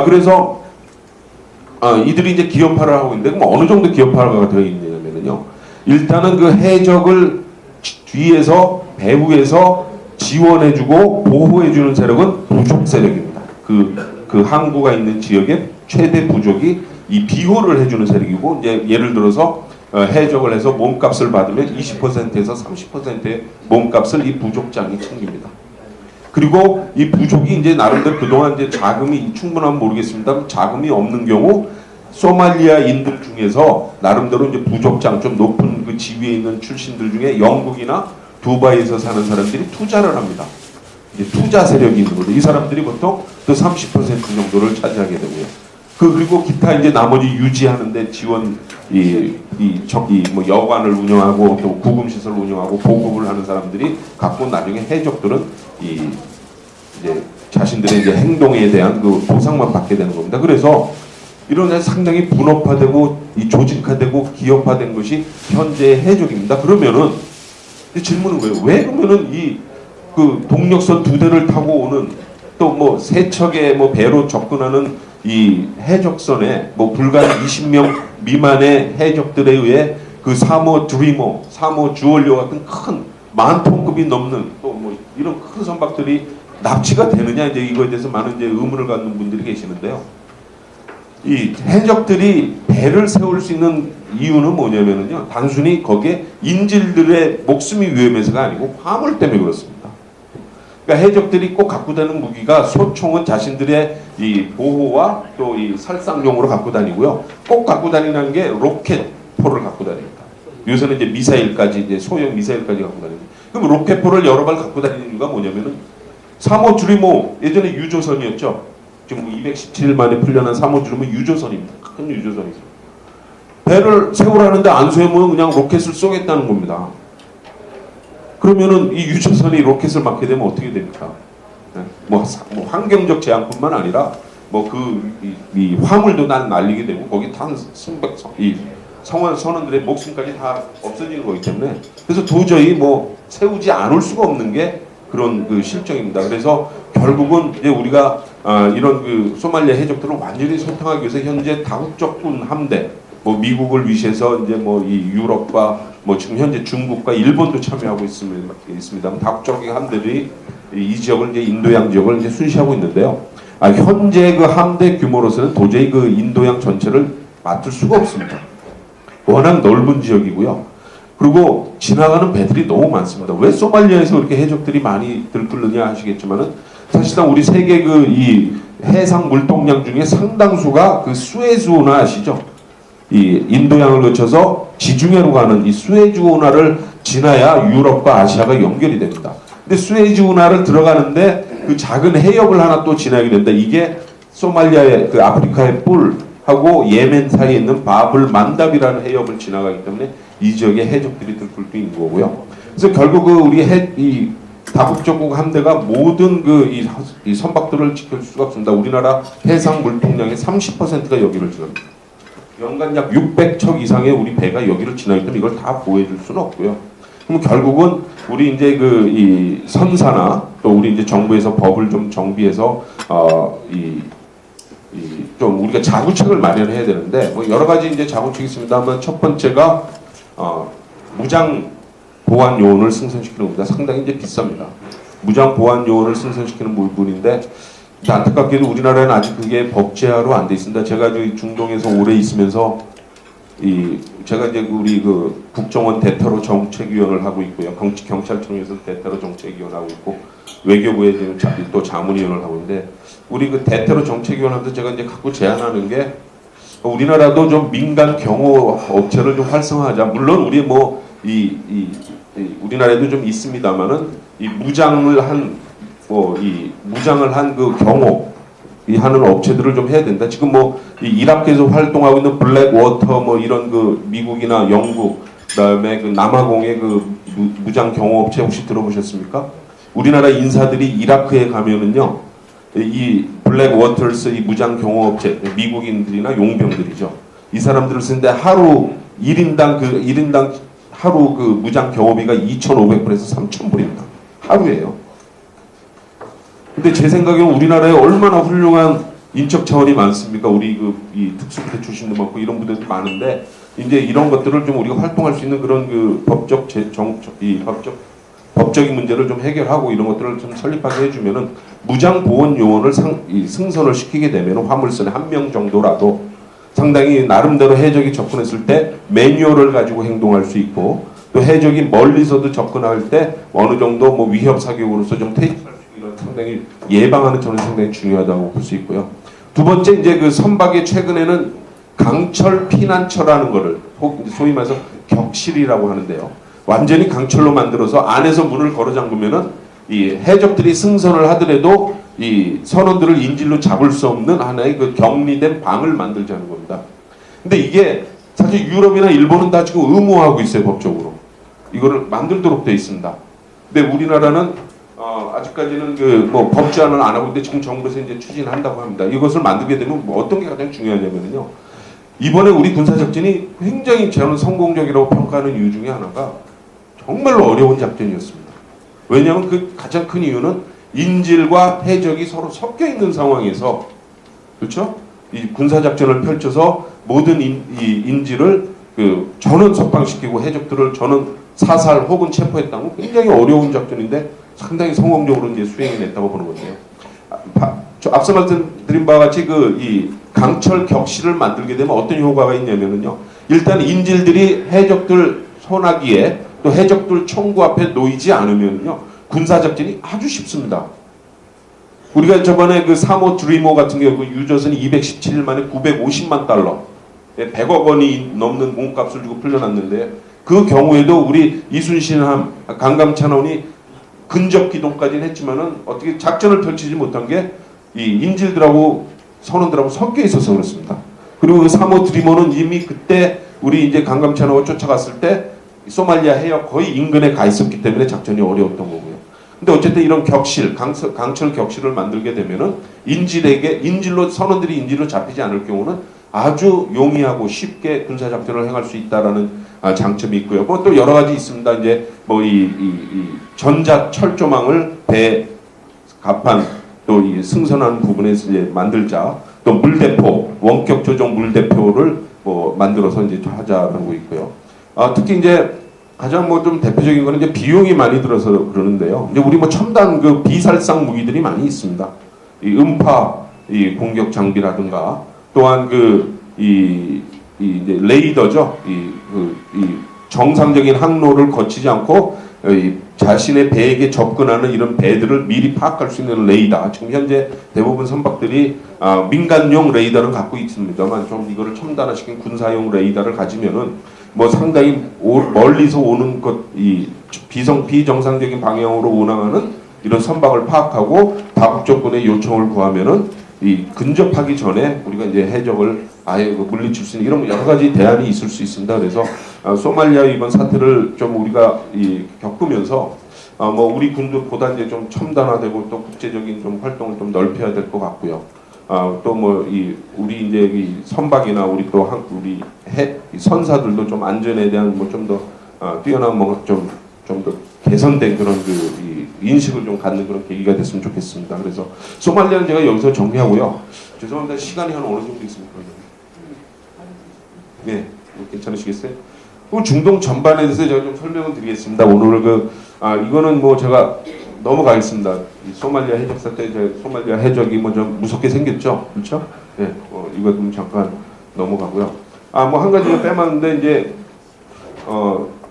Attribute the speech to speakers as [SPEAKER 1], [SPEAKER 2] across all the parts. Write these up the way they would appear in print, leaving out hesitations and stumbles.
[SPEAKER 1] 그래서 이들이 이제 기업화를 하고 있는데 그럼 어느 정도 기업화가 되어 있냐면요. 일단은 그 해적을 뒤에서 배후에서 지원해주고 보호해주는 세력은 부족 세력입니다. 그 항구가 있는 지역의 최대 부족이 이 비호를 해주는 세력이고 이제 예를 들어서 해적을 해서 몸값을 받으면 20%에서 30%의 몸값을 이 부족장이 챙깁니다. 그리고 이 부족이 이제 나름대로 그동안 이제 자금이 충분하면 모르겠습니다. 자금이 없는 경우 소말리아인들 중에서 나름대로 이제 부족장 좀 높은 그 지위에 있는 출신들 중에 영국이나 두바이에서 사는 사람들이 투자를 합니다. 이제 투자 세력이 있는 거죠. 이 사람들이 보통 그 30% 정도를 차지하게 되고요. 그리고 기타 이제 나머지 유지하는데 지원 뭐 여관을 운영하고 또 구금 시설을 운영하고 보급을 하는 사람들이 갖고 나중에 해적들은 이제 자신들의 이제 행동에 대한 그 보상만 받게 되는 겁니다. 그래서 이런 상당히 분업화되고 이 조직화되고 기업화된 것이 현재의 해적입니다. 그러면은 질문은 거예요. 왜 그러면은 그 동력선 2대를 타고 오는 또 뭐 세척의 뭐 배로 접근하는 이 해적선에 뭐 불과 20명 미만의 해적들에 의해 그 사모 드리머, 사모 주얼리오 같은 큰 만톤급이 넘는 또 뭐 이런 큰 선박들이 납치가 되느냐 이제 이거에 대해서 많은 이제 의문을 갖는 분들이 계시는데요. 이 해적들이 배를 세울 수 있는 이유는 뭐냐면요. 단순히 거기에 인질들의 목숨이 위험해서가 아니고 화물 때문에 그렇습니다. 그러니까 해적들이 꼭 갖고 다니는 무기가 소총은 자신들의 이 보호와 또 이 살상용으로 갖고 다니고요. 꼭 갖고 다니는 게 로켓포를 갖고 다닙니다. 요새는 이제 미사일까지 이제 소형 미사일까지 갖고 다닙니다. 그럼 로켓포를 여러 발 갖고 다니는 이유가 뭐냐면은 사모주리모 예전에 유조선이었죠. 지금 217일 만에 풀려난 사모주리모 유조선입니다. 큰 유조선이죠. 배를 세우라는데 안 세우면 그냥 로켓을 쏘겠다는 겁니다. 그러면은 이 유조선이 로켓을 맞게 되면 어떻게 됩니까? 뭐 환경적 제한뿐만 아니라 뭐 이 화물도 날리게 되고 거기 탄 이 선원들의 목숨까지 다 없어지는 거기 때문에 그래서 도저히 뭐 세우지 않을 수가 없는 게 그런 그 실정입니다. 그래서 결국은 이제 우리가 이런 그 소말리아 해적들을 완전히 소탕하기 위해서 현재 다국적군 함대 뭐 미국을 위시해서 이제 뭐 이 유럽과 뭐 지금 현재 중국과 일본도 참여하고 있습니다. 다국적 함대들이 이 지역을 이제 인도양 지역을 이제 순시하고 있는데요. 현재 그 함대 규모로서는 도저히 그 인도양 전체를 맡을 수가 없습니다. 워낙 넓은 지역이고요. 그리고 지나가는 배들이 너무 많습니다. 왜 소말리아에서 그렇게 해적들이 많이 들끓느냐 하시겠지만은 사실상 우리 세계 그 이 해상 물동량 중에 상당수가 그 수에즈 운하 아시죠? 이 인도양을 거쳐서 지중해로 가는 이 수에즈 운하를 지나야 유럽과 아시아가 연결이 됩니다. 근데 수에즈 운하를 들어가는데 그 작은 해협을 하나 또 지나게 된다. 이게 소말리아의 그 아프리카의 뿔하고 예멘 사이에 있는 바블 만답이라는 해협을 지나가기 때문에 이 지역에 해적들이 들끓고 있는 거고요. 그래서 결국 그 우리 이 다국적국 함대가 모든 그 이 선박들을 지킬 수가 없습니다. 우리나라 해상 물통량의 30%가 여기를 지납니다. 연간 약 600척 이상의 우리 배가 여기를 지나기 때문에 이걸 다 보호해줄 수는 없고요. 그럼 결국은 우리 이제 그 이 선사나 또 우리 이제 정부에서 법을 좀 정비해서 좀 우리가 자구책을 마련해야 되는데 뭐 여러 가지 이제 자구책이 있습니다만 첫 번째가 무장 보안 요원을 승선시키는 겁니다. 상당히 이제 비쌉니다. 무장 보안 요원을 승선시키는 부분인데 안타깝게도 우리나라에는 아직 그게 법제화로 안 돼 있습니다. 제가 중동에서 오래 있으면서 제가 이제 우리 그 국정원 대테러 정책위원을 하고 있고요. 경찰청에서 대테러 정책위원 하고 있고 외교부에 지금 또 자문위원을 하고 있는데 우리 그 대테러 정책위원한테 제가 이제 갖고 제안하는 게 우리나라도 좀 민간 경호 업체를 좀 활성화하자. 물론 우리 뭐 우리나라에도 좀 있습니다만은 이 무장을 한 그 경호 하는 업체들을 좀 해야 된다. 지금 뭐 이라크에서 활동하고 있는 블랙워터 뭐 이런 그 미국이나 영국 그다음에 그 남아공의 그 무장 경호 업체 혹시 들어보셨습니까? 우리나라 인사들이 이라크에 가면은요 이 블랙워터스 이 무장 경호 업체 미국인들이나 용병들이죠. 이 사람들을 쓰는데 하루 1인당 하루 그 무장 경호비가 2,500불에서 3,000불입니다. 하루에요. 근데 제 생각에는 우리나라에 얼마나 훌륭한 인적 차원이 많습니까? 우리 이 특수부대 출신도 많고 이런 부대도 많은데 이제 이런 것들을 좀 우리가 활동할 수 있는 그런 그 법적인 문제를 좀 해결하고 이런 것들을 좀 설립하게 해주면은 무장 보원 요원을 승선을 시키게 되면 화물선에 한 명 정도라도 상당히 나름대로 해적이 접근했을 때 매뉴얼을 가지고 행동할 수 있고 또 해적이 멀리서도 접근할 때 어느 정도 뭐 위협 사격으로서 좀 퇴치할 수 있는 상당히 예방하는 점은 상당히 중요하다고 볼 수 있고요. 두 번째 이제 그 선박에 최근에는 강철 피난처라는 거를 소위 말해서 격실이라고 하는데요. 완전히 강철로 만들어서 안에서 문을 걸어 잠그면은 이 해적들이 승선을 하더라도 이 선원들을 인질로 잡을 수 없는 하나의 그 격리된 방을 만들자는 겁니다. 근데 이게 사실 유럽이나 일본은 다 지금 의무화하고 있어요, 법적으로. 이거를 만들도록 되어 있습니다. 근데 우리나라는 아직까지는 그 뭐 법제화는 안 하고 있는데 지금 정부에서 이제 추진한다고 합니다. 이것을 만들게 되면 뭐 어떤 게 가장 중요하냐면요. 이번에 우리 군사작전이 굉장히 저는 성공적이라고 평가하는 이유 중에 하나가 정말로 어려운 작전이었습니다. 왜냐하면 그 가장 큰 이유는 인질과 해적이 서로 섞여 있는 상황에서 그렇죠? 이 군사작전을 펼쳐서 모든 이 인질을 그 전원 석방시키고 해적들을 전원 사살 혹은 체포했다는 건 굉장히 어려운 작전인데 상당히 성공적으로 이제 수행해냈다고 보는 건데요. 앞서 말씀드린 바와 같이 이 강철 격실을 만들게 되면 어떤 효과가 있냐면요. 일단 인질들이 해적들 손아귀에 또 해적들 총구 앞에 놓이지 않으면요. 군사작전이 아주 쉽습니다. 우리가 저번에 그 3호 드리머 같은 경우 그 유저선이 217일 만에 950만 달러 100억 원이 넘는 몸값을 주고 풀려났는데 그 경우에도 우리 이순신함 강감찬원이 근접 기동까지는 했지만은 어떻게 작전을 펼치지 못한 게 이 인질들하고 선원들하고 섞여 있어서 그렇습니다. 그리고 그 3호 드리머는 이미 그때 우리 이제 강감찬원을 쫓아갔을 때 소말리아 해역 거의 인근에 가 있었기 때문에 작전이 어려웠던 거고요. 근데 어쨌든 이런 격실, 강철 격실을 만들게 되면은 인질로 선원들이 인질로 잡히지 않을 경우는 아주 용이하고 쉽게 군사 작전을 행할 수 있다라는 장점이 있고요. 뭐 또 여러 가지 있습니다. 이제 뭐 이 전자 철조망을 배 갑판 또 이 승선하는 부분에서 이제 만들자. 또 물대포, 원격 조종 물대포를 뭐 만들어서 이제 하자라고 있고요. 특히 이제 가장 뭐 좀 대표적인 거는 이제 비용이 많이 들어서 그러는데요. 이제 우리 뭐 첨단 그 비살상 무기들이 많이 있습니다. 이 음파 이 공격 장비라든가 또한 이제 레이더죠. 이 정상적인 항로를 거치지 않고 자신의 배에게 접근하는 이런 배들을 미리 파악할 수 있는 레이더. 지금 현재 대부분 선박들이 민간용 레이더는 갖고 있습니다만 좀 이거를 첨단화시킨 군사용 레이더를 가지면은 뭐 상당히 멀리서 오는 이 비정상적인 방향으로 운항하는 이런 선박을 파악하고 다국적군의 요청을 구하면은 이 근접하기 전에 우리가 이제 해적을 아예 물리칠 수 있는 이런 여러 가지 대안이 있을 수 있습니다. 그래서 소말리아 이번 사태를 좀 우리가 겪으면서 뭐 우리 군도보다 이제 좀 첨단화되고 또 국제적인 좀 활동을 좀 넓혀야 될 것 같고요. 또 뭐 우리 이제 이 선박이나 우리 또 우리 선사들도 좀 안전에 대한 뭐 좀 더 뛰어난 뭐 좀 더 개선된 그런 이 인식을 좀 갖는 그런 계기가 됐으면 좋겠습니다. 그래서 소말리아는 제가 여기서 정리하고요. 죄송합니다. 시간이 한 어느 정도 있습니까? 네, 괜찮으시겠어요? 중동 전반에 대해서 제가 좀 설명을 드리겠습니다. 오늘 이거는 뭐 제가 넘어가겠습니다. 소말리아 해적 사태, 소말리아 해적이 뭐 좀 무섭게 생겼죠, 그렇죠? 네, 이거 좀 잠깐 넘어가고요. 뭐 한 가지 빼먹는데 이제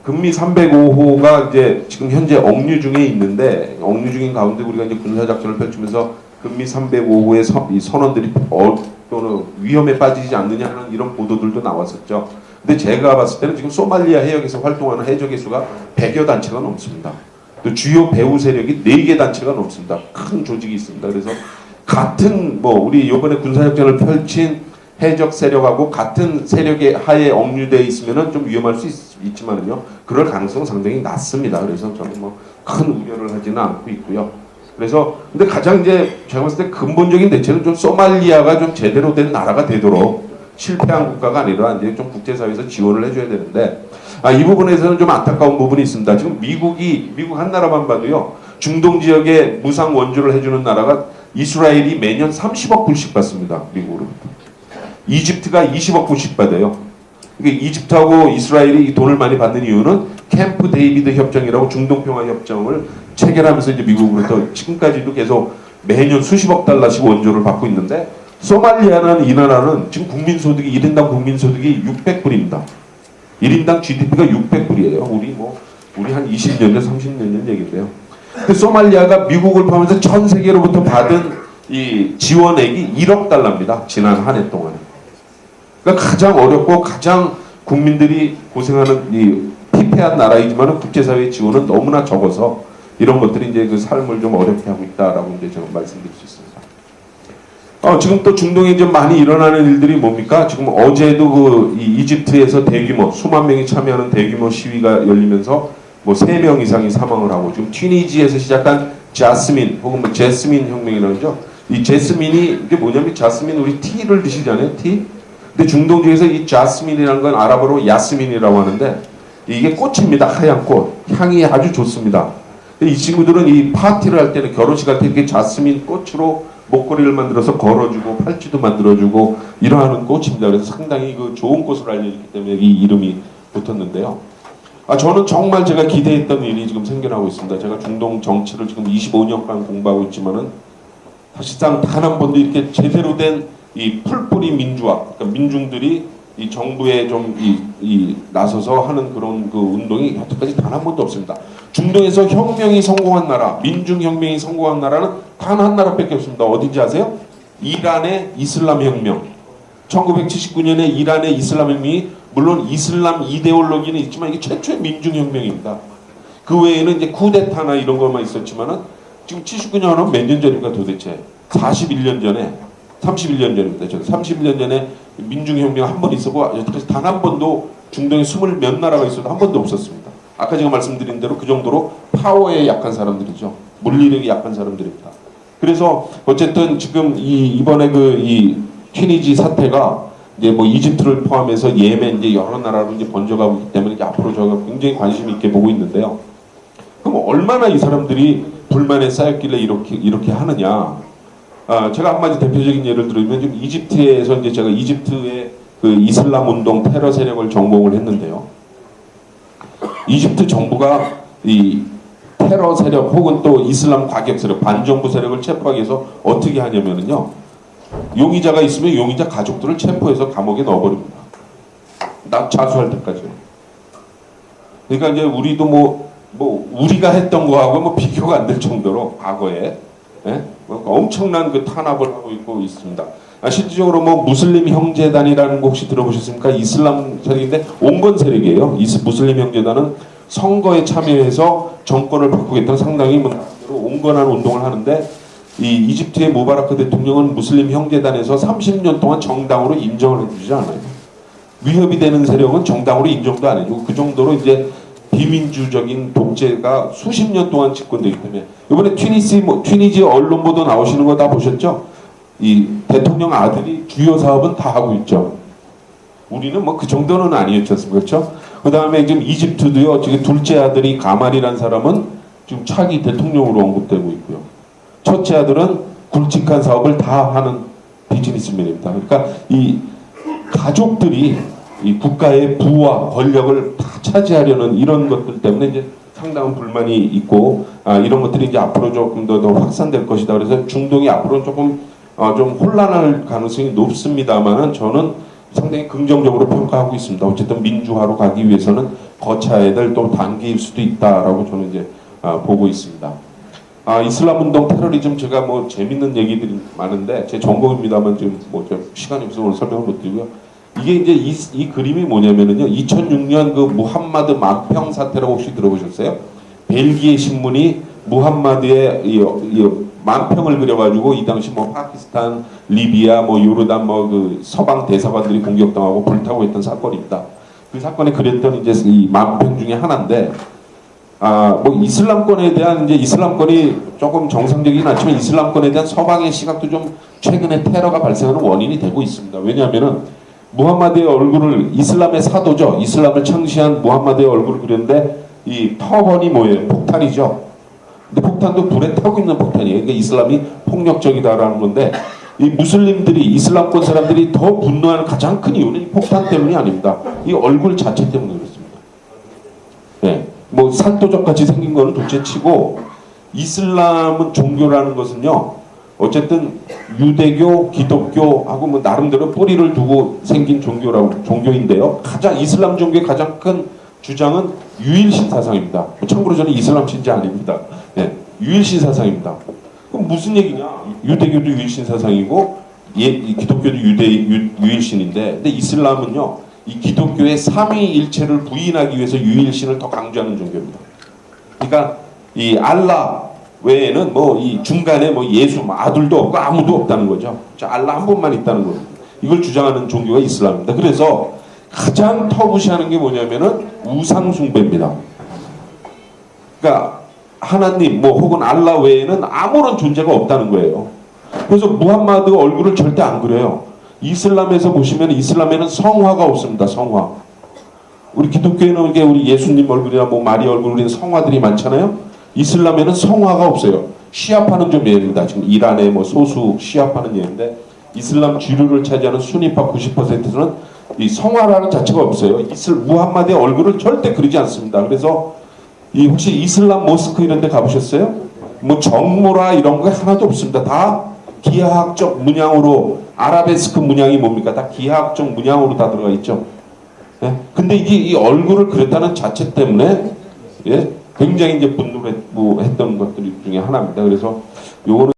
[SPEAKER 1] 금미 305호가 이제 지금 현재 억류 중에 있는데 억류 중인 가운데 우리가 이제 군사 작전을 펼치면서 금미 305호의 이 선원들이 또는 위험에 빠지지 않느냐 하는 이런 보도들도 나왔었죠. 근데 제가 봤을 때는 지금 소말리아 해역에서 활동하는 해적의 수가 100여 단체가 넘습니다. 또 주요 배후 세력이 4개 단체가 넘습니다. 큰 조직이 있습니다. 그래서 같은 뭐 우리 이번에 군사작전을 펼친 해적 세력하고 같은 세력의 하에 억류되어 있으면은 좀 위험할 수 있지만은요. 그럴 가능성은 상당히 낮습니다. 그래서 저는 뭐 큰 우려를 하지는 않고 있고요. 그래서 근데 가장 이제 제가 봤을 때 근본적인 대책은 좀 소말리아가 좀 제대로 된 나라가 되도록 실패한 국가가 아니라 이제 좀 국제사회에서 지원을 해줘야 되는데 이 부분에서는 좀 안타까운 부분이 있습니다. 지금 미국 한 나라만 봐도요. 중동 지역에 무상 원조를 해주는 나라가 이스라엘이 매년 30억 불씩 받습니다. 미국으로부터. 이집트가 20억 불씩 받아요. 그러니까 이집트하고 이스라엘이 이 돈을 많이 받는 이유는 캠프 데이비드 협정이라고 중동평화 협정을 체결하면서 이제 미국으로부터 지금까지도 계속 매년 수십억 달러씩 원조를 받고 있는데, 소말리아라는 이 나라는 지금 국민소득이 1인당 국민소득이 600불입니다. 1인당 GDP가 600불이에요. 우리 한 20년 전, 30년 전 얘기인데요. 그 소말리아가 미국을 포함해서 전 세계로부터 받은 이 지원액이 1억 달러입니다. 지난 한 해 동안에. 그러니까 가장 어렵고 가장 국민들이 고생하는 이 피폐한 나라이지만 국제사회 지원은 너무나 적어서 이런 것들이 이제 그 삶을 좀 어렵게 하고 있다라고 이제 제가 말씀드릴 수 있습니다. 지금 또 중동에 좀 많이 일어나는 일들이 뭡니까? 지금 어제도 그 이집트에서 대규모 수만 명이 참여하는 대규모 시위가 열리면서 뭐 3명 이상이 사망을 하고, 지금 튀니지에서 시작한 자스민 혹은 뭐 제스민 혁명이라고 하죠. 이 제스민이 이게 뭐냐면, 자스민 우리 티를 드시잖아요. 티. 근데 중동 중에서 이 자스민이라는 건 아랍어로 야스민이라고 하는데, 이게 꽃입니다. 하얀 꽃. 향이 아주 좋습니다. 이 친구들은 이 파티를 할 때는, 결혼식 할 때 이렇게 자스민 꽃으로 목걸이를 만들어서 걸어주고 팔찌도 만들어주고 이러한 꽃입니다. 그래서 상당히 그 좋은 꽃으로 알려졌기 때문에 이 이름이 붙었는데요. 저는 정말 제가 기대했던 일이 지금 생겨나고 있습니다. 제가 중동 정치를 지금 25년간 공부하고 있지만은 사실상 단 한 번도 이렇게 제대로 된 이 풀뿌리 민주화, 그러니까 민중들이 이 정부에 좀 나서서 하는 그런 그 운동이 여태까지 단 한 번도 없습니다. 중동에서 혁명이 성공한 나라, 민중혁명이 성공한 나라는 단 한 나라밖에 없습니다. 어딘지 아세요? 이란의 이슬람 혁명. 1979년에 이란의 이슬람 혁명이, 물론 이슬람 이데올로기는 있지만 이게 최초의 민중혁명입니다. 그 외에는 이제 쿠데타나 이런 것만 있었지만은, 지금 79년은 몇 년 전입니까 도대체? 41년 전에, 31년 전입니다. 31년 전에 민중혁명 한 번 있었고, 여태까지 단 한 번도 중동에 20몇 나라가 있어도 한 번도 없었습니다. 아까 제가 말씀드린 대로 그 정도로 파워에 약한 사람들이죠. 물리력이 약한 사람들입니다. 그래서 어쨌든 지금 이번에 이 튀니지 사태가 이제 뭐 이집트를 포함해서 예멘, 이제 여러 나라로 이제 번져가고 있기 때문에 이제 앞으로 저가 굉장히 관심 있게 보고 있는데요. 그럼 얼마나 이 사람들이 불만에 쌓였길래 이렇게 하느냐? 제가 한마디 대표적인 예를 들면, 지금 이집트에서 이제 제가 이집트의 그 이슬람 운동 테러 세력을 전공을 했는데요. 이집트 정부가 이 테러 세력 혹은 또 이슬람 과격 세력, 반정부 세력을 체포하기 위해서 어떻게 하냐면요. 용의자가 있으면 용의자 가족들을 체포해서 감옥에 넣어버립니다. 자수할 때까지요. 그러니까 이제 우리도 뭐 우리가 했던 거하고 뭐 비교가 안 될 정도로 과거에 엄청난 그 탄압을 하고 있습니다. 실질적으로 뭐 무슬림 형제단이라는 거 혹시 들어보셨습니까? 이슬람 세력인데 온건 세력이에요. 무슬림 형제단은 선거에 참여해서 정권을 바꾸겠다는 상당히 온건한 운동을 하는데, 이 이집트의 무바라크 대통령은 무슬림 형제단에서 30년 동안 정당으로 인정을 해주지 않아요. 위협이 되는 세력은 정당으로 인정도 안 해주고, 그 정도로 이제 비민주적인 독재가 수십 년 동안 집권되기 때문에, 이번에 튀니지 언론 보도 나오시는 거 다 보셨죠? 이 대통령 아들이 주요 사업은 다 하고 있죠. 우리는 뭐 그 정도는 아니었지 않습니까? 그렇죠? 그 다음에 지금 이집트도요, 지금 둘째 아들이 가말이라는 사람은 지금 차기 대통령으로 언급되고 있고요. 첫째 아들은 굵직한 사업을 다 하는 비즈니스맨입니다. 그러니까 이 가족들이 이 국가의 부와 권력을 다 차지하려는 이런 것들 때문에 이제 상당한 불만이 있고, 이런 것들이 이제 앞으로 조금 더 확산될 것이다. 그래서 중동이 앞으로 조금 좀 혼란할 가능성이 높습니다만은 저는 상당히 긍정적으로 평가하고 있습니다. 어쨌든 민주화로 가기 위해서는 거쳐야 될 또 단계일 수도 있다라고 저는 이제 보고 있습니다. 이슬람 운동 테러리즘, 제가 뭐 재밌는 얘기들이 많은데 제 전공입니다만 지금 뭐 시간이 없어서 오늘 설명을 못 드리고요. 이게 이제 이 그림이 뭐냐면은요, 2006년 그 무함마드 만평 사태라고 혹시 들어보셨어요? 벨기에 신문이 무함마드의 만평을 그려가지고 이 당시 뭐 파키스탄, 리비아, 뭐 요르단 뭐 그 서방 대사관들이 공격당하고 불타고 했던 사건입니다. 그 사건에 그렸던 이제 이 만평 중에 하나인데, 뭐 이슬람권에 대한 이제 이슬람권이 조금 정상적이긴 않지만 이슬람권에 대한 서방의 시각도 좀 최근에 테러가 발생하는 원인이 되고 있습니다. 왜냐하면은 무함마드의 얼굴을, 이슬람의 사도죠. 이슬람을 창시한 무함마드의 얼굴을 그렸는데 이 터번이 뭐예요? 폭탄이죠. 근데 폭탄도 불에 타고 있는 폭탄이에요. 그러니까 이슬람이 폭력적이다라는 건데, 이 무슬림들이, 이슬람권 사람들이 더 분노하는 가장 큰 이유는 이 폭탄 때문이 아닙니다. 이 얼굴 자체 때문에 그렇습니다. 예. 뭐 산도적 같이 생긴 거는 둘째치고, 이슬람은 종교라는 것은요, 어쨌든 유대교, 기독교하고 뭐 나름대로 뿌리를 두고 생긴 종교인데요. 이슬람 종교의 가장 큰 주장은 유일신 사상입니다. 참고로 저는 이슬람 신자 아닙니다. 네, 유일신 사상입니다. 그럼 무슨 얘기냐? 유대교도 유일신 사상이고, 기독교도 유일신인데, 근데 이슬람은요, 이 기독교의 삼위일체를 부인하기 위해서 유일신을 더 강조하는 종교입니다. 그러니까 이 알라 외에는 뭐 이 중간에 뭐 예수 아들도 없고 아무도 없다는 거죠. 알라 한 분만 있다는 거예요. 이걸 주장하는 종교가 이슬람입니다. 그래서 가장 터부시하는 게 뭐냐면은 우상 숭배입니다. 그러니까 하나님 뭐 혹은 알라 외에는 아무런 존재가 없다는 거예요. 그래서 무함마드 얼굴을 절대 안 그려요. 이슬람에서 보시면 이슬람에는 성화가 없습니다. 성화. 우리 기독교에는 우리 예수님 얼굴이나 뭐 마리 얼굴 우리는 성화들이 많잖아요. 이슬람에는 성화가 없어요. 시아파는 좀 예입니다. 지금 이란의 뭐 소수 시아파는 예인데, 이슬람 주류를 차지하는 수니파 90%는 이 성화라는 자체가 없어요. 무함마드의 얼굴을 절대 그리지 않습니다. 그래서 혹시 이슬람 모스크 이런 데 가보셨어요? 뭐 정모라 이런 거 하나도 없습니다. 다 기하학적 문양으로, 아라베스크 문양이 뭡니까? 다 기하학적 문양으로 다 들어가 있죠. 예? 근데 이 얼굴을 그렸다는 자체 때문에, 예? 굉장히 이제 분노를 했던 것들 중에 하나입니다. 그래서 요거는